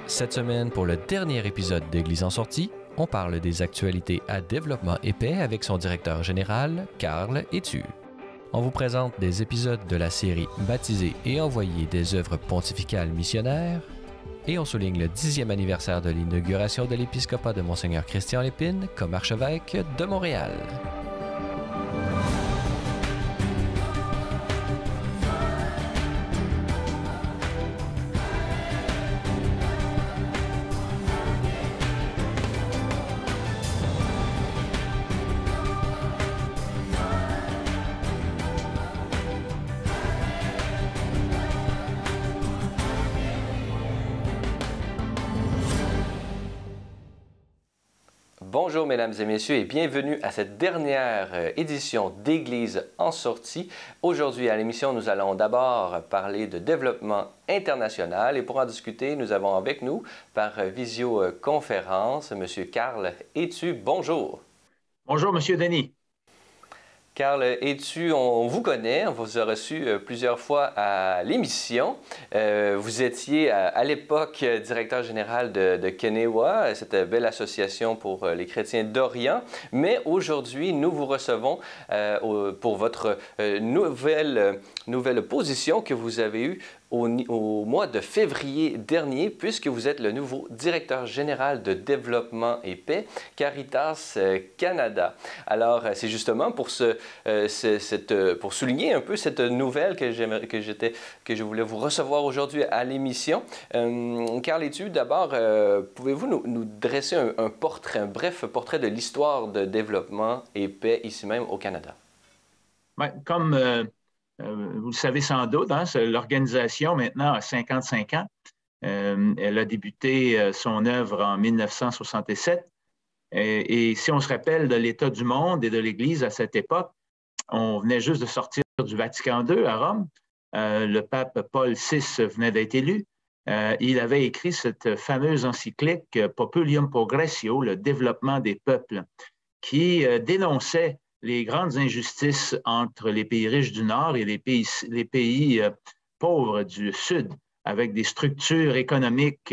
Cette semaine, pour le dernier épisode d'Église en sortie, on parle des actualités à développement épais avec son directeur général, Carl Etu. On vous présente des épisodes de la série Baptiser et envoyer des œuvres pontificales missionnaires, et on souligne le 10e anniversaire de l'inauguration de l'épiscopat de Monseigneur Christian Lépine comme archevêque de Montréal. Bonjour mesdames et messieurs et bienvenue à cette dernière édition d'Église en sortie. Aujourd'hui à l'émission, nous allons d'abord parler de développement international et pour en discuter, nous avons avec nous par visioconférence M. Carl Etu. Bonjour. Bonjour M. Denis. Carl Etu, on vous connaît, on vous a reçu plusieurs fois à l'émission. Vous étiez à l'époque directeur général de Kenewa, cette belle association pour les chrétiens d'Orient. Mais aujourd'hui, nous vous recevons pour votre nouvelle position que vous avez eue au mois de février dernier, puisque vous êtes le nouveau directeur général de développement et paix, Caritas Canada. Alors, c'est justement pour souligner un peu cette nouvelle que je voulais vous recevoir aujourd'hui à l'émission. Carl Etu, d'abord, pouvez-vous nous dresser un bref portrait de l'histoire de développement et paix ici même au Canada? Ouais, comme vous le savez sans doute, hein, l'organisation maintenant a 55 ans. Elle a débuté son œuvre en 1967. Et si on se rappelle de l'état du monde et de l'Église à cette époque, on venait juste de sortir du Vatican II à Rome. Le pape Paul VI venait d'être élu. Il avait écrit cette fameuse encyclique Populium Progressio, le développement des peuples, qui dénonçait les grandes injustices entre les pays riches du Nord et les pays pauvres du Sud, avec des structures économiques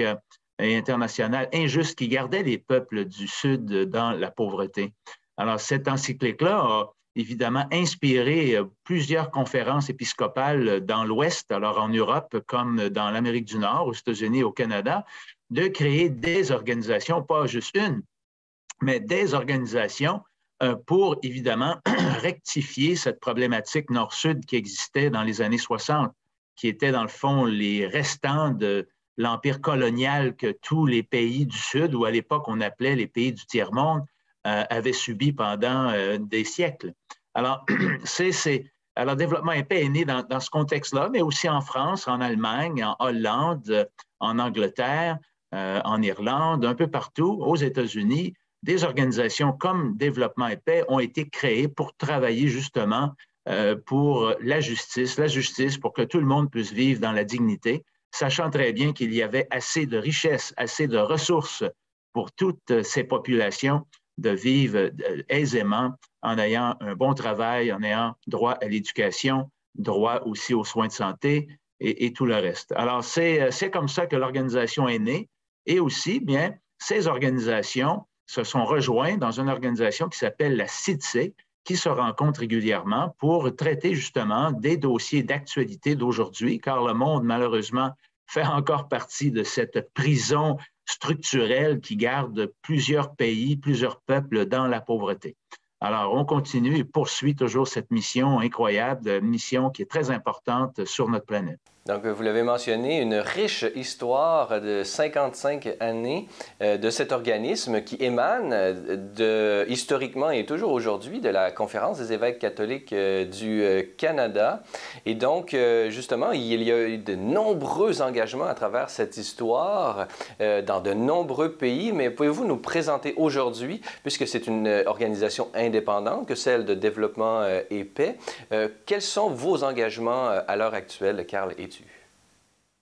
et internationales injustes qui gardaient les peuples du Sud dans la pauvreté. Alors, cette encyclique-là a évidemment inspiré plusieurs conférences épiscopales dans l'Ouest, alors en Europe comme dans l'Amérique du Nord, aux États-Unis et au Canada, de créer des organisations, pas juste une, mais des organisations pour, évidemment, rectifier cette problématique nord-sud qui existait dans les années 60, qui était, dans le fond, les restants de l'empire colonial que tous les pays du Sud, ou à l'époque on appelait les pays du tiers-monde, avaient subi pendant des siècles. Alors, alors, Développement et paix est né dans ce contexte-là, mais aussi en France, en Allemagne, en Hollande, en Angleterre, en Irlande, un peu partout, aux États-Unis. Des organisations comme Développement et paix ont été créées pour travailler justement pour la justice pour que tout le monde puisse vivre dans la dignité, sachant très bien qu'il y avait assez de richesses, assez de ressources pour toutes ces populations de vivre aisément en ayant un bon travail, en ayant droit à l'éducation, droit aussi aux soins de santé et tout le reste. Alors, c'est comme ça que l'organisation est née et aussi, bien, ces organisations se sont rejoints dans une organisation qui s'appelle la CIDC, qui se rencontre régulièrement pour traiter justement des dossiers d'actualité d'aujourd'hui, car le monde, malheureusement, fait encore partie de cette prison structurelle qui garde plusieurs pays, plusieurs peuples dans la pauvreté. Alors, on continue et poursuit toujours cette mission incroyable, mission qui est très importante sur notre planète. Donc, vous l'avez mentionné, une riche histoire de 55 années de cet organisme qui émane historiquement et toujours aujourd'hui de la Conférence des évêques catholiques du Canada. Et donc, justement, il y a eu de nombreux engagements à travers cette histoire dans de nombreux pays. Mais pouvez-vous nous présenter aujourd'hui, puisque c'est une organisation indépendante que celle de développement et paix, quels sont vos engagements à l'heure actuelle, Carl Etu?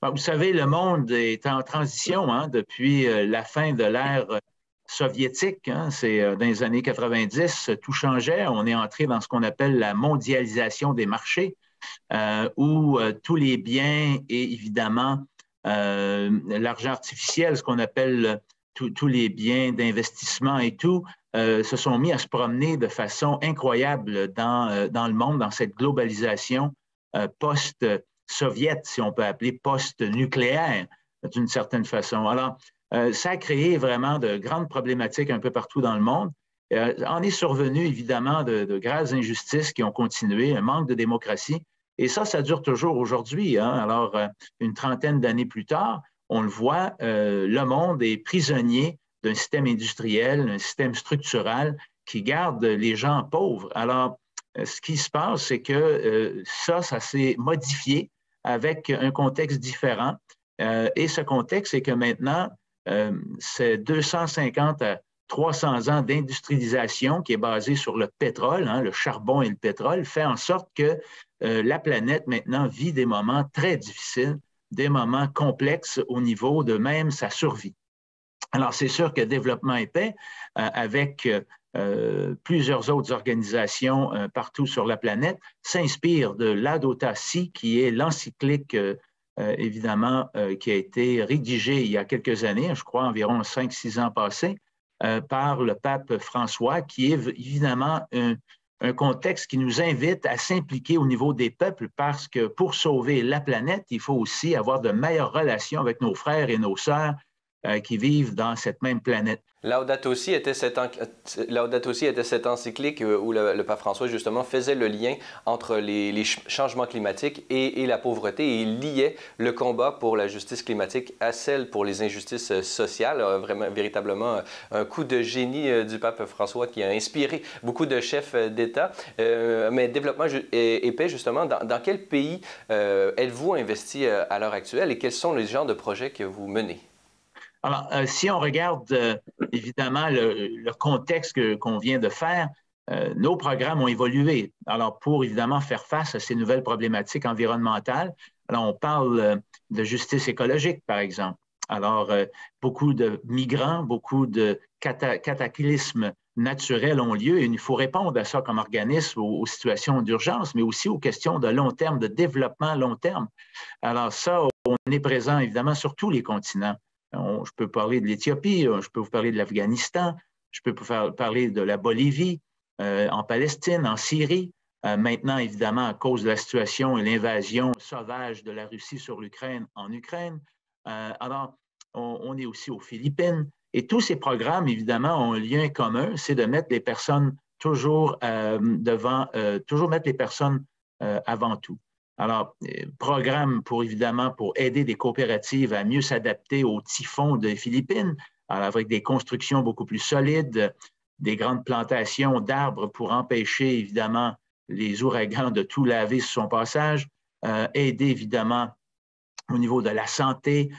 Vous savez, le monde est en transition hein, depuis la fin de l'ère soviétique. Hein, c'est dans les années 90, tout changeait. On est entré dans ce qu'on appelle la mondialisation des marchés, où tous les biens et évidemment l'argent artificiel, ce qu'on appelle tous les biens d'investissement et tout, se sont mis à se promener de façon incroyable dans le monde, dans cette globalisation post-soviète, si on peut appeler post-nucléaire, d'une certaine façon. Alors, ça a créé vraiment de grandes problématiques un peu partout dans le monde. En est survenu, évidemment, de graves injustices qui ont continué, un manque de démocratie. Et ça dure toujours aujourd'hui. Hein? Alors, une trentaine d'années plus tard, on le voit, le monde est prisonnier d'un système industriel, un système structural qui garde les gens pauvres. Alors, ce qui se passe, c'est que ça s'est modifié avec un contexte différent. Et ce contexte, c'est que maintenant, c'est 250 à 300 ans d'industrialisation qui est basée sur le pétrole, hein, le charbon et le pétrole, fait en sorte que la planète maintenant vit des moments très difficiles, des moments complexes au niveau de même sa survie. Alors, c'est sûr que Développement épais, avec plusieurs autres organisations partout sur la planète, s'inspire de Laudato Si, qui est l'encyclique, évidemment, qui a été rédigée il y a quelques années, je crois environ 5-6 ans passés, par le pape François, qui est évidemment un contexte qui nous invite à s'impliquer au niveau des peuples parce que pour sauver la planète, il faut aussi avoir de meilleures relations avec nos frères et nos sœurs qui vivent dans cette même planète. Laudato Si était cette encyclique où le pape François, justement, faisait le lien entre les changements climatiques et la pauvreté et il liait le combat pour la justice climatique à celle pour les injustices sociales. Vraiment, véritablement, un coup de génie du pape François qui a inspiré beaucoup de chefs d'État. Mais Développement épais, justement, dans quel pays êtes-vous investi à l'heure actuelle et quels sont les genres de projets que vous menez? Alors, si on regarde évidemment le contexte qu'on vient de faire, nos programmes ont évolué. Alors, pour évidemment faire face à ces nouvelles problématiques environnementales, alors on parle de justice écologique, par exemple. Alors, beaucoup de migrants, beaucoup de cataclysmes naturels ont lieu et il faut répondre à ça comme organisme aux situations d'urgence, mais aussi aux questions de long terme, de développement long terme. Alors ça, on est présent évidemment sur tous les continents. Je peux parler de l'Éthiopie, je peux vous parler de l'Afghanistan, je peux vous parler de la Bolivie, en Palestine, en Syrie. Maintenant, évidemment, à cause de la situation et l'invasion sauvage de la Russie sur l'Ukraine en Ukraine. Alors, on est aussi aux Philippines. Et tous ces programmes, évidemment, ont un lien commun, c'est de mettre les personnes toujours toujours mettre les personnes avant tout. Alors, programme pour aider des coopératives à mieux s'adapter aux typhons des Philippines, alors avec des constructions beaucoup plus solides, des grandes plantations d'arbres pour empêcher évidemment les ouragans de tout laver sur son passage, aider évidemment au niveau de la santé,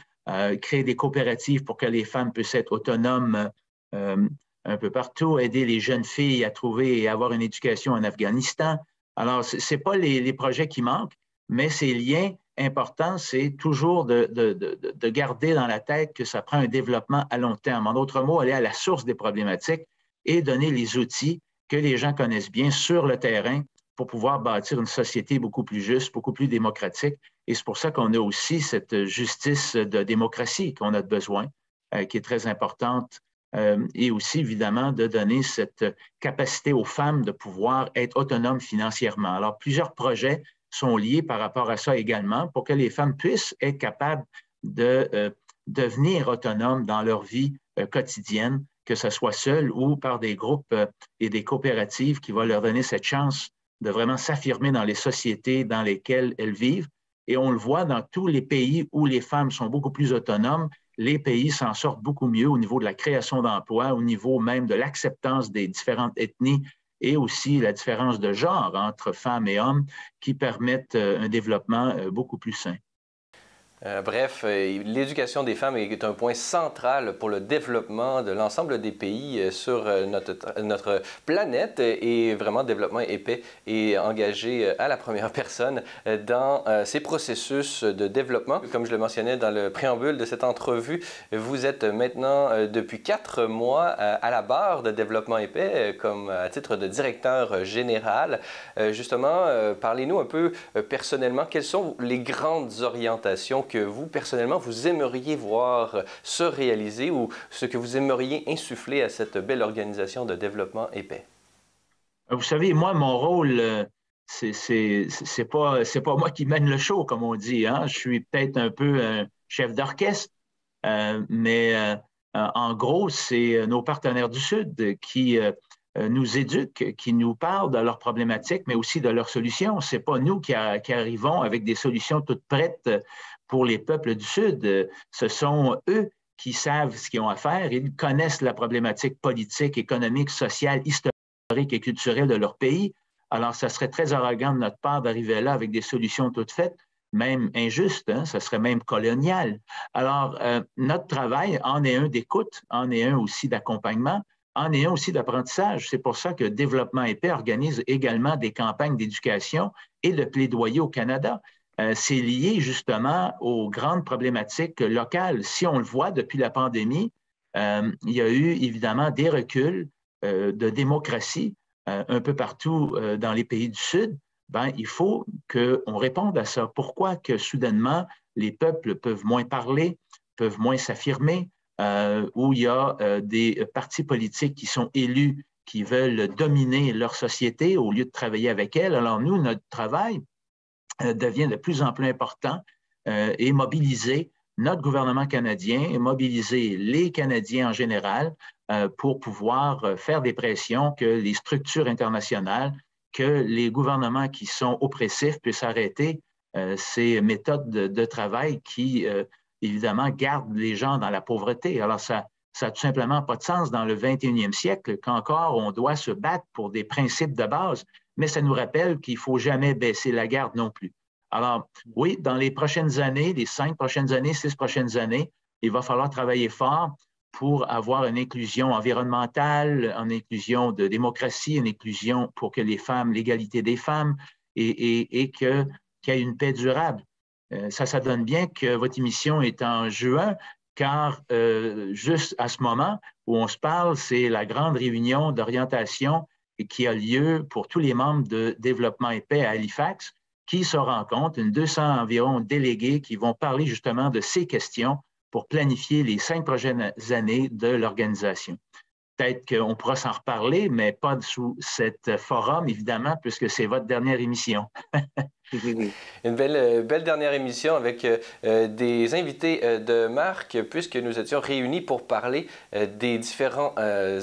créer des coopératives pour que les femmes puissent être autonomes un peu partout, aider les jeunes filles à trouver et avoir une éducation en Afghanistan. Alors, ce n'est pas les projets qui manquent, mais ces liens importants, c'est toujours de garder dans la tête que ça prend un développement à long terme. En d'autres mots, aller à la source des problématiques et donner les outils que les gens connaissent bien sur le terrain pour pouvoir bâtir une société beaucoup plus juste, beaucoup plus démocratique. Et c'est pour ça qu'on a aussi cette justice de démocratie qu'on a besoin, qui est très importante, et aussi, évidemment, de donner cette capacité aux femmes de pouvoir être autonomes financièrement. Alors, plusieurs projets sont liés par rapport à ça également pour que les femmes puissent être capables de devenir autonomes dans leur vie quotidienne, que ce soit seul ou par des groupes et des coopératives qui vont leur donner cette chance de vraiment s'affirmer dans les sociétés dans lesquelles elles vivent. Et on le voit dans tous les pays où les femmes sont beaucoup plus autonomes, les pays s'en sortent beaucoup mieux au niveau de la création d'emplois, au niveau même de l'acceptance des différentes ethnies et aussi la différence de genre entre femmes et hommes qui permettent un développement beaucoup plus sain. Bref, l'éducation des femmes est un point central pour le développement de l'ensemble des pays sur notre planète et vraiment Développement épais et engagé à la première personne dans ces processus de développement. Comme je le mentionnais dans le préambule de cette entrevue, vous êtes maintenant depuis 4 mois à la barre de Développement épais comme à titre de directeur général. Justement, parlez-nous un peu personnellement, quelles sont les grandes orientations que vous, personnellement, vous aimeriez voir se réaliser ou ce que vous aimeriez insuffler à cette belle organisation de développement et paix? Vous savez, moi, mon rôle, c'est pas moi qui mène le show, comme on dit, hein. Je suis peut-être un peu un chef d'orchestre, mais en gros, c'est nos partenaires du Sud qui nous éduquent, qui nous parlent de leurs problématiques, mais aussi de leurs solutions. C'est pas nous qui arrivons avec des solutions toutes prêtes pour les peuples du Sud. Ce sont eux qui savent ce qu'ils ont à faire. Ils connaissent la problématique politique, économique, sociale, historique et culturelle de leur pays. Alors, ça serait très arrogant de notre part d'arriver là avec des solutions toutes faites, même injustes, hein, ça serait même colonial. Alors, notre travail en est un d'écoute, en est un aussi d'accompagnement, en est un aussi d'apprentissage. C'est pour ça que Développement et Paix organise également des campagnes d'éducation et de plaidoyer au Canada. C'est lié justement aux grandes problématiques locales. Si on le voit depuis la pandémie, il y a eu évidemment des reculs de démocratie un peu partout dans les pays du Sud. Ben, il faut qu'on réponde à ça. Pourquoi que soudainement, les peuples peuvent moins parler, peuvent moins s'affirmer, où il y a des partis politiques qui sont élus, qui veulent dominer leur société au lieu de travailler avec elle. Alors nous, notre travail devient de plus en plus important et mobiliser notre gouvernement canadien et mobiliser les Canadiens en général pour pouvoir faire des pressions que les structures internationales, que les gouvernements qui sont oppressifs puissent arrêter ces méthodes de travail qui, évidemment, gardent les gens dans la pauvreté. Alors, ça n'a tout simplement pas de sens dans le 21e siècle qu'encore on doit se battre pour des principes de base, mais ça nous rappelle qu'il ne faut jamais baisser la garde non plus. Alors, oui, dans les prochaines années, les 5 prochaines années, 6 prochaines années, il va falloir travailler fort pour avoir une inclusion environnementale, une inclusion de démocratie, une inclusion pour que les femmes, l'égalité des femmes et qu'il y ait une paix durable. Ça donne bien que votre émission est en juin, car juste à ce moment où on se parle, c'est la grande réunion d'orientation qui a lieu pour tous les membres de Développement et Paix à Halifax, qui se rencontrent, une 200 environ délégués qui vont parler justement de ces questions pour planifier les 5 prochaines années de l'organisation. Peut-être qu'on pourra s'en reparler, mais pas sous cet forum, évidemment, puisque c'est votre dernière émission. Une belle dernière émission avec des invités de marque, puisque nous étions réunis pour parler des différents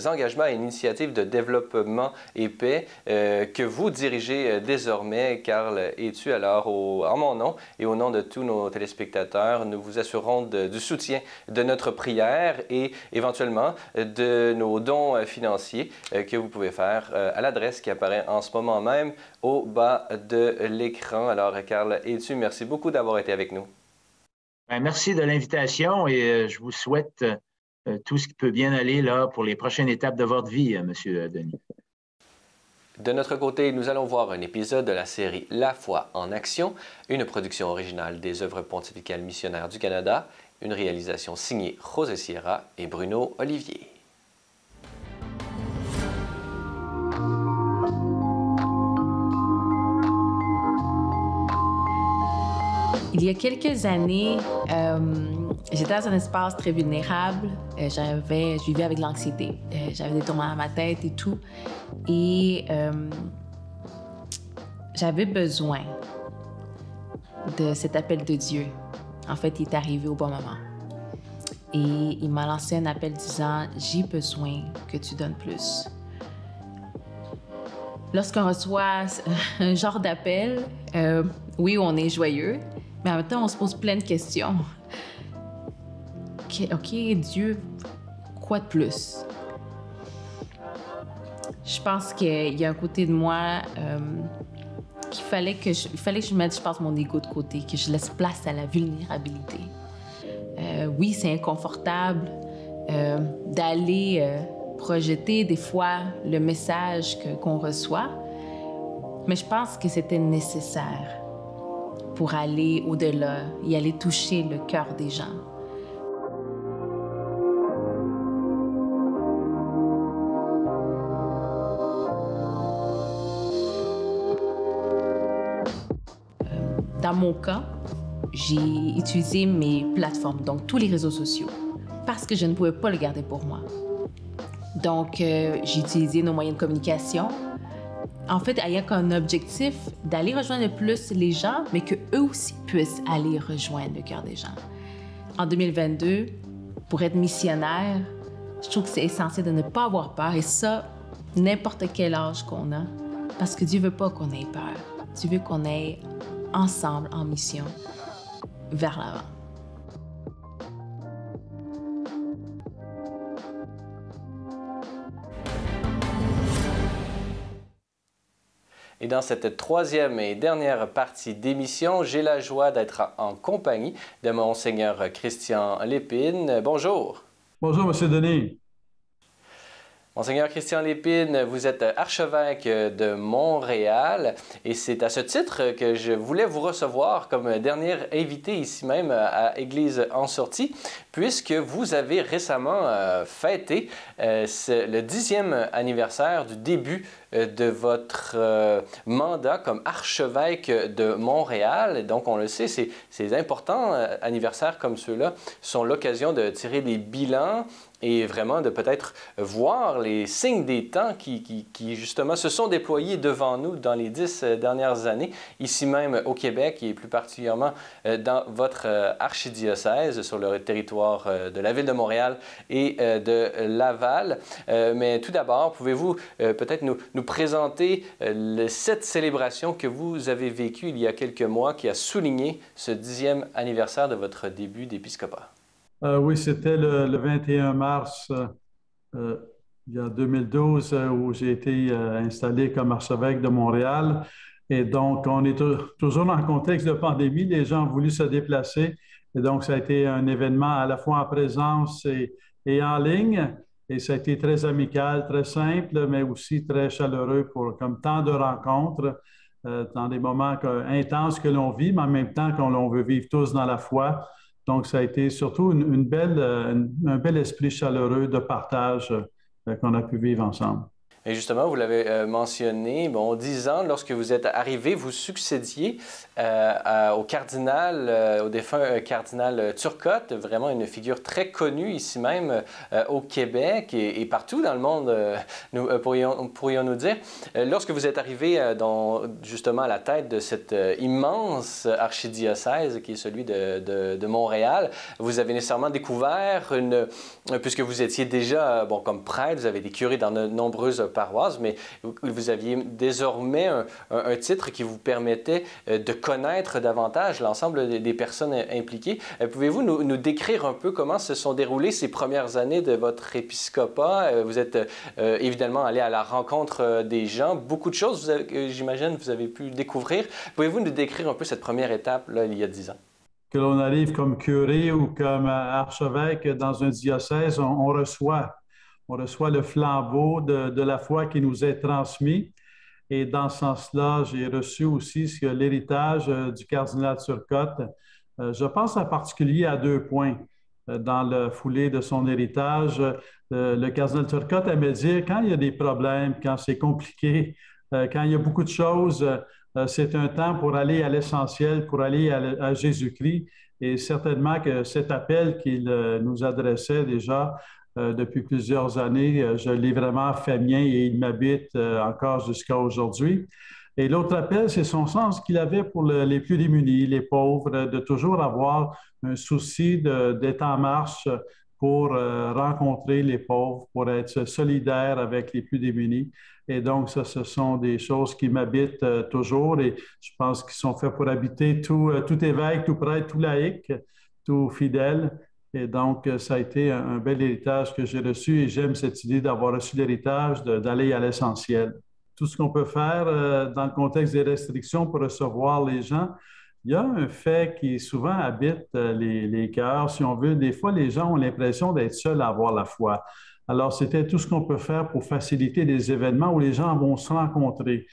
engagements et initiatives de développement et paix que vous dirigez désormais, Carl Hétu. Alors, en mon nom et au nom de tous nos téléspectateurs, nous vous assurons du soutien de notre prière et éventuellement de nos dons financiers que vous pouvez faire à l'adresse qui apparaît en ce moment même au bas de l'écran. Alors, Carl Hétu, merci beaucoup d'avoir été avec nous. Merci de l'invitation et je vous souhaite tout ce qui peut bien aller là pour les prochaines étapes de votre vie, M. Denis. De notre côté, nous allons voir un épisode de la série La foi en action, une production originale des œuvres pontificales missionnaires du Canada, une réalisation signée José Sierra et Bruno Olivier. Il y a quelques années, j'étais dans un espace très vulnérable. Je vivais avec l'anxiété. J'avais des tourments dans ma tête et tout. Et j'avais besoin de cet appel de Dieu. En fait, il est arrivé au bon moment. Et il m'a lancé un appel disant « J'ai besoin que tu donnes plus ». Lorsqu'on reçoit un genre d'appel, oui, on est joyeux, mais en même temps, on se pose plein de questions. OK, Dieu, quoi de plus? Je pense qu'il y a un côté de moi qu'il fallait que je mette, je pense, mon ego de côté, que je laisse place à la vulnérabilité. Oui, c'est inconfortable d'aller projeter des fois le message qu'on reçoit, mais je pense que c'était nécessaire pour aller au-delà et aller toucher le cœur des gens. Dans mon cas, j'ai utilisé mes plateformes, donc tous les réseaux sociaux, parce que je ne pouvais pas le garder pour moi. Donc, j'ai utilisé nos moyens de communication. En fait, ayant comme objectif d'aller rejoindre le plus les gens, mais qu'eux aussi puissent aller rejoindre le cœur des gens. En 2022, pour être missionnaire, je trouve que c'est essentiel de ne pas avoir peur, et ça, n'importe quel âge qu'on a, parce que Dieu veut pas qu'on ait peur. Dieu veut qu'on aille ensemble en mission vers l'avant. Et dans cette troisième et dernière partie d'émission, j'ai la joie d'être en compagnie de Monseigneur Christian Lépine. Bonjour. Bonjour, M. Denis. Monseigneur Christian Lépine, vous êtes archevêque de Montréal et c'est à ce titre que je voulais vous recevoir comme dernier invité ici même à Église en sortie, puisque vous avez récemment fêté le 10e anniversaire du début de votre mandat comme archevêque de Montréal. Donc, on le sait, ces importants anniversaires comme ceux-là sont l'occasion de tirer des bilans et vraiment de peut-être voir les signes des temps qui justement se sont déployés devant nous dans les 10 dernières années, ici même au Québec et plus particulièrement dans votre archidiocèse sur le territoire de la ville de Montréal et de Laval. Mais tout d'abord, pouvez-vous peut-être nous présenter cette célébration que vous avez vécue il y a quelques mois qui a souligné ce 10e anniversaire de votre début d'épiscopat? Oui, c'était le 21 mars il y a 2012 où j'ai été installé comme archevêque de Montréal. Et donc, on est toujours dans le contexte de pandémie. Les gens ont voulu se déplacer. Et donc, ça a été un événement à la fois en présence et en ligne. Et ça a été très amical, très simple, mais aussi très chaleureux comme tant de rencontres dans des moments intenses que l'on vit, mais en même temps qu'on veut vivre tous dans la foi. Donc, ça a été surtout un bel esprit chaleureux de partage qu'on a pu vivre ensemble. Et justement, vous l'avez mentionné, 10 ans, lorsque vous êtes arrivé, vous succédiez au cardinal, au défunt cardinal Turcotte, vraiment une figure très connue ici même au Québec et partout dans le monde, pourrions-nous dire. Lorsque vous êtes arrivé justement à la tête de cette immense archidiocèse qui est celui de Montréal, vous avez nécessairement découvert, puisque vous étiez déjà, comme prêtre, vous avez été curé dans de nombreuses paroisse, mais vous aviez désormais un titre qui vous permettait de connaître davantage l'ensemble des personnes impliquées. Pouvez-vous nous décrire un peu comment se sont déroulées ces premières années de votre épiscopat? Vous êtes évidemment allé à la rencontre des gens. Beaucoup de choses, j'imagine, vous avez pu découvrir. Pouvez-vous nous décrire un peu cette première étape, là, il y a 10 ans? Que l'on arrive comme curé ou comme archevêque dans un diocèse, on reçoit le flambeau de la foi qui nous est transmis. Et dans ce sens-là, j'ai reçu aussi l'héritage du cardinal Turcotte. Je pense en particulier à 2 points dans la foulée de son héritage. Le cardinal Turcotte aimait dire, quand il y a des problèmes, quand c'est compliqué, quand il y a beaucoup de choses, c'est un temps pour aller à l'essentiel, pour aller à Jésus-Christ. Et certainement que cet appel qu'il nous adressait déjà depuis plusieurs années, je l'ai vraiment fait mien et il m'habite encore jusqu'à aujourd'hui. Et l'autre appel, c'est son sens qu'il avait pour les plus démunis, les pauvres, de toujours avoir un souci d'être en marche pour rencontrer les pauvres, pour être solidaire avec les plus démunis. Et donc, ça, ce sont des choses qui m'habitent toujours et je pense qu'ils sont faits pour habiter tout évêque, tout prêtre, tout laïc, tout fidèle. Et donc, ça a été un bel héritage que j'ai reçu et j'aime cette idée d'avoir reçu l'héritage, d'aller à l'essentiel. Tout ce qu'on peut faire dans le contexte des restrictions pour recevoir les gens, il y a un fait qui souvent habite les cœurs. Si on veut, des fois, les gens ont l'impression d'être seuls à avoir la foi. Alors, c'était tout ce qu'on peut faire pour faciliter des événements où les gens vont se rencontrer.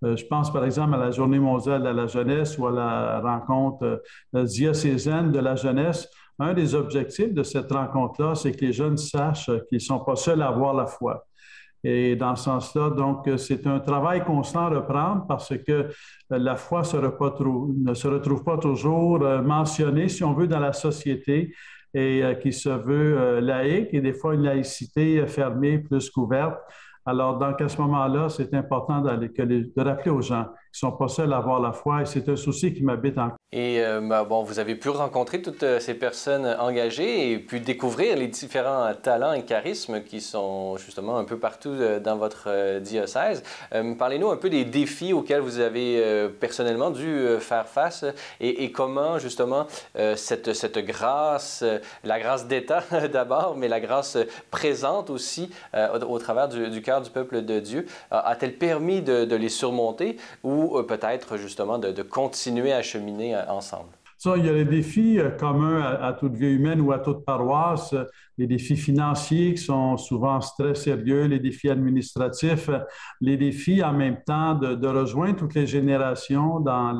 Je pense par exemple à la Journée mondiale de la jeunesse ou à la rencontre diocésaine de la jeunesse. Un des objectifs de cette rencontre-là, c'est que les jeunes sachent qu'ils ne sont pas seuls à avoir la foi. Et dans ce sens-là, donc, c'est un travail constant à reprendre parce que la foi ne se retrouve pas toujours mentionnée, si on veut, dans la société et qui se veut laïque et des fois une laïcité fermée plus qu'ouverte. Alors, donc, à ce moment-là, c'est important de rappeler aux gens qu'ils ne sont pas seuls à avoir la foi et c'est un souci qui m'habite encore. Et bon, vous avez pu rencontrer toutes ces personnes engagées et pu découvrir les différents talents et charismes qui sont justement un peu partout dans votre diocèse. Parlez-nous un peu des défis auxquels vous avez personnellement dû faire face et comment justement cette grâce, la grâce d'État d'abord, mais la grâce présente aussi au travers du cœur du peuple de Dieu, a-t-elle permis de les surmonter ou peut-être justement de continuer à cheminer ensemble? Ça, il y a les défis communs à toute vie humaine ou à toute paroisse, les défis financiers qui sont souvent très sérieux, les défis administratifs, les défis en même temps de rejoindre toutes les générations dans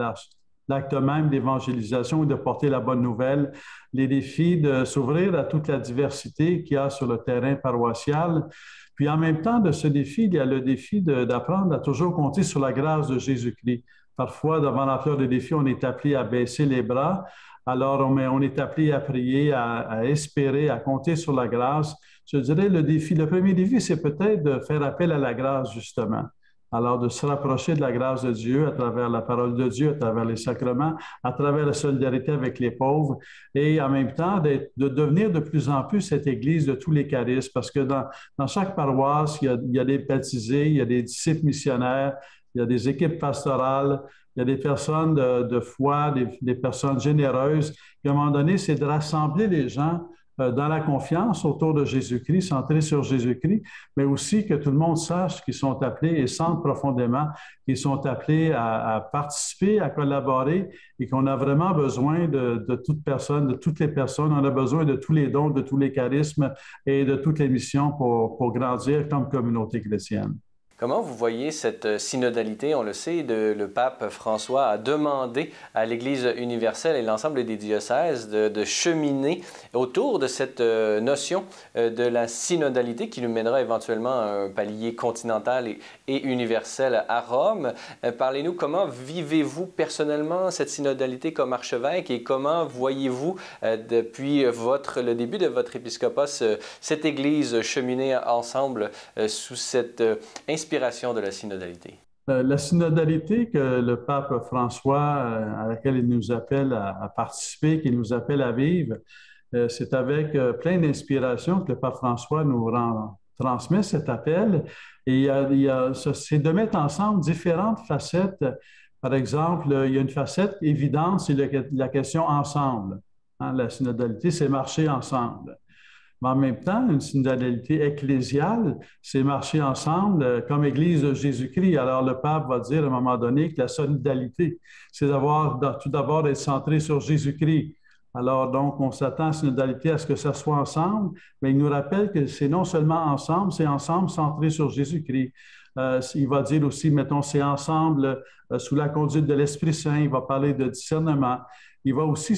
l'acte même d'évangélisation ou de porter la bonne nouvelle, les défis de s'ouvrir à toute la diversité qu'il y a sur le terrain paroissial. Puis en même temps de ce défi, il y a le défi d'apprendre à toujours compter sur la grâce de Jésus-Christ. Parfois, devant l'ampleur des défis, on est appelé à baisser les bras. Alors, on est appelé à prier, à espérer, à compter sur la grâce. Je dirais le premier défi, c'est peut-être de faire appel à la grâce, justement. Alors, de se rapprocher de la grâce de Dieu à travers la parole de Dieu, à travers les sacrements, à travers la solidarité avec les pauvres et en même temps de devenir de plus en plus cette Église de tous les charismes parce que dans chaque paroisse, il y a des baptisés, il y a des disciples missionnaires, il y a des équipes pastorales, il y a des personnes de foi, des personnes généreuses. Puis à un moment donné, c'est de rassembler les gens dans la confiance autour de Jésus-Christ, centré sur Jésus-Christ, mais aussi que tout le monde sache qu'ils sont appelés et sentent profondément qu'ils sont appelés à participer, à collaborer et qu'on a vraiment besoin de toute personne, de toutes les personnes. On a besoin de tous les dons, de tous les charismes et de toutes les missions pour grandir comme communauté chrétienne. Comment vous voyez cette synodalité? On le sait, le pape François a demandé à l'Église universelle et l'ensemble des diocèses de cheminer autour de cette notion de la synodalité qui nous mènera éventuellement à un palier continental et universel à Rome. Parlez-nous, comment vivez-vous personnellement cette synodalité comme archevêque et comment voyez-vous depuis le début de votre épiscopat cette Église cheminer ensemble sous cette inspiration de la synodalité? La synodalité que le pape François, à laquelle il nous appelle à participer, qu'il nous appelle à vivre, c'est avec plein d'inspiration que le pape François nous transmet cet appel. Et c'est de mettre ensemble différentes facettes. Par exemple, il y a une facette évidente, c'est la question ensemble. Hein, la synodalité, c'est marcher ensemble. Mais en même temps, une synodalité ecclésiale, c'est marcher ensemble comme Église de Jésus-Christ. Alors, le pape va dire à un moment donné que la synodalité, c'est tout d'abord d'être centré sur Jésus-Christ. Alors, donc, on s'attend à la synodalité à ce que ça soit ensemble, mais il nous rappelle que c'est non seulement ensemble, c'est ensemble centré sur Jésus-Christ. Il va dire aussi, mettons, c'est ensemble sous la conduite de l'Esprit Saint. Il va parler de discernement. Il va aussi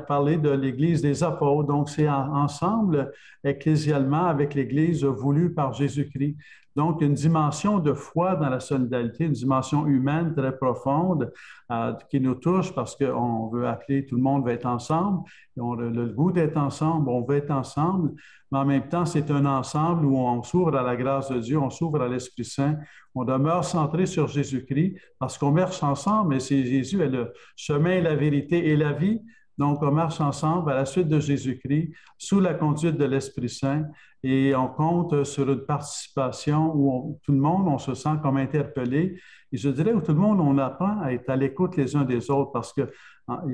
parler de l'Église des apôtres. Donc, c'est ensemble, ecclésialement, avec l'Église voulue par Jésus-Christ. Donc, une dimension de foi dans la solidarité, une dimension humaine très profonde qui nous touche parce qu'on veut appeler, tout le monde veut être ensemble. Et on a le goût d'être ensemble, on veut être ensemble. Mais en même temps, c'est un ensemble où on s'ouvre à la grâce de Dieu, on s'ouvre à l'Esprit Saint, on demeure centré sur Jésus-Christ parce qu'on marche ensemble, mais c'est Jésus est le chemin, la vérité et la vie. Donc, on marche ensemble à la suite de Jésus-Christ, sous la conduite de l'Esprit Saint, et on compte sur une participation où tout le monde, on se sent comme interpellé. Et je dirais où tout le monde, on apprend à être à l'écoute les uns des autres parce que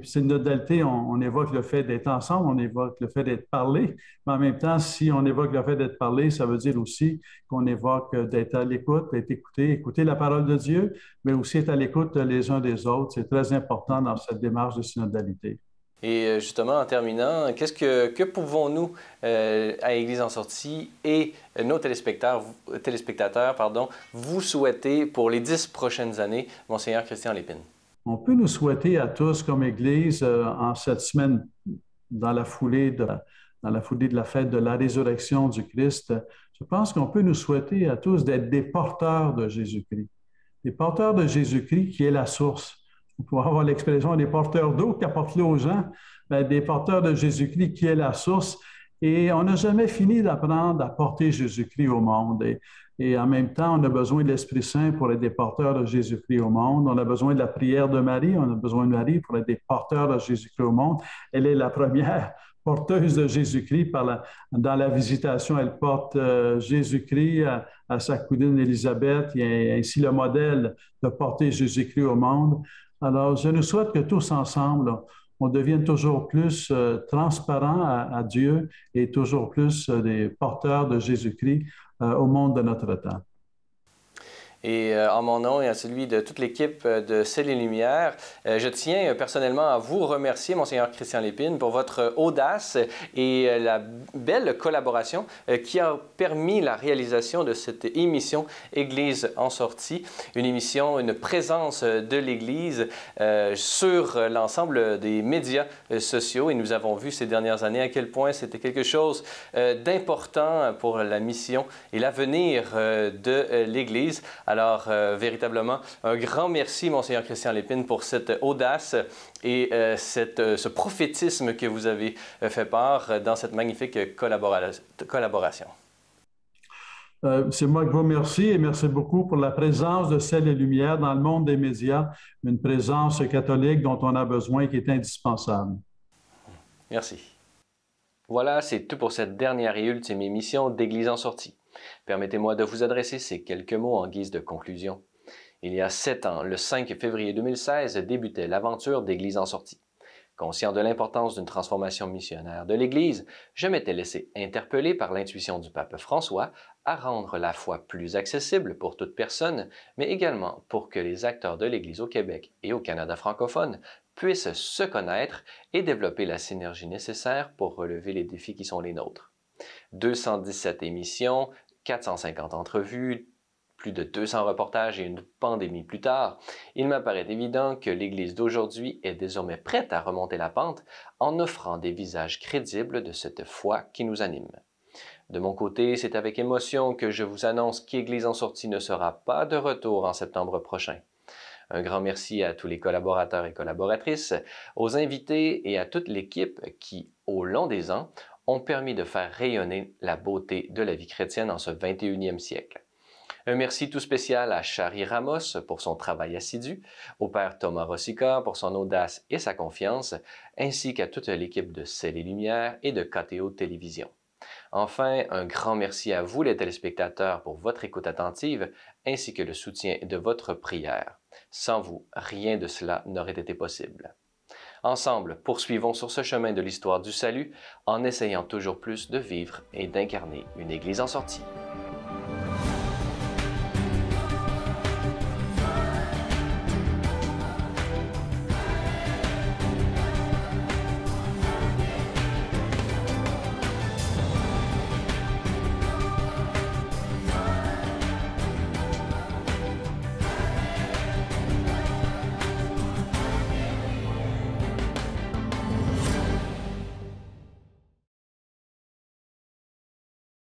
c'est une modalité, on évoque le fait d'être ensemble, on évoque le fait d'être parlé, mais en même temps, si on évoque le fait d'être parlé, ça veut dire aussi qu'on évoque d'être à l'écoute, d'être écouté, écouter la parole de Dieu, mais aussi être à l'écoute les uns des autres. C'est très important dans cette démarche de synodalité. Et justement, en terminant, que pouvons-nous, à Église en sortie et nos téléspectateurs, vous souhaiter pour les 10 prochaines années, Monseigneur Christian Lépine? On peut nous souhaiter à tous comme Église, en cette semaine, dans la foulée dans la foulée de la fête de la résurrection du Christ, je pense qu'on peut nous souhaiter à tous d'être des porteurs de Jésus-Christ. Des porteurs de Jésus-Christ qui est la source. On pourrait avoir l'expression des porteurs d'eau qui apportent l'eau aux gens, bien, des porteurs de Jésus-Christ qui est la source. Et on n'a jamais fini d'apprendre à porter Jésus-Christ au monde. Et en même temps, on a besoin de l'Esprit Saint pour être des porteurs de Jésus-Christ au monde. On a besoin de la prière de Marie. On a besoin de Marie pour être des porteurs de Jésus-Christ au monde. Elle est la première porteuse de Jésus-Christ. Dans la visitation, elle porte Jésus-Christ à sa cousine Élisabeth. Et ainsi le modèle de porter Jésus-Christ au monde. Alors, je nous souhaite que tous ensemble, on devienne toujours plus transparents à Dieu et toujours plus des porteurs de Jésus-Christ au monde de notre temps. Et en mon nom et en celui de toute l'équipe de Ciel et Lumière, je tiens personnellement à vous remercier, Monseigneur Christian Lépine, pour votre audace et la belle collaboration qui a permis la réalisation de cette émission Église en sortie, une émission, une présence de l'Église sur l'ensemble des médias sociaux. Et nous avons vu ces dernières années à quel point c'était quelque chose d'important pour la mission et l'avenir de l'Église. Alors, véritablement, un grand merci, Monseigneur Christian Lépine, pour cette audace et ce prophétisme que vous avez fait part dans cette magnifique collaboration. C'est moi qui vous remercie et merci beaucoup pour la présence de Ciel et Lumière dans le monde des médias, une présence catholique dont on a besoin et qui est indispensable. Merci. Voilà, c'est tout pour cette dernière et ultime émission d'Église en sortie. Permettez-moi de vous adresser ces quelques mots en guise de conclusion. Il y a 7 ans, le 5 février 2016, débutait l'aventure d'Église en sortie. Conscient de l'importance d'une transformation missionnaire de l'Église, je m'étais laissé interpeller par l'intuition du pape François à rendre la foi plus accessible pour toute personne, mais également pour que les acteurs de l'Église au Québec et au Canada francophone puissent se connaître et développer la synergie nécessaire pour relever les défis qui sont les nôtres. 217 émissions, 450 entrevues, plus de 200 reportages et une pandémie plus tard, il m'apparaît évident que l'Église d'aujourd'hui est désormais prête à remonter la pente en offrant des visages crédibles de cette foi qui nous anime. De mon côté, c'est avec émotion que je vous annonce qu'Église en sortie ne sera pas de retour en septembre prochain. Un grand merci à tous les collaborateurs et collaboratrices, aux invités et à toute l'équipe qui, au long des ans, ont permis de faire rayonner la beauté de la vie chrétienne en ce 21e siècle. Un merci tout spécial à Chari Ramos pour son travail assidu, au père Thomas Rossica pour son audace et sa confiance, ainsi qu'à toute l'équipe de Ciel et Lumière et de KTO Télévision. Enfin, un grand merci à vous les téléspectateurs pour votre écoute attentive, ainsi que le soutien de votre prière. Sans vous, rien de cela n'aurait été possible. Ensemble, poursuivons sur ce chemin de l'histoire du salut en essayant toujours plus de vivre et d'incarner une Église en sortie.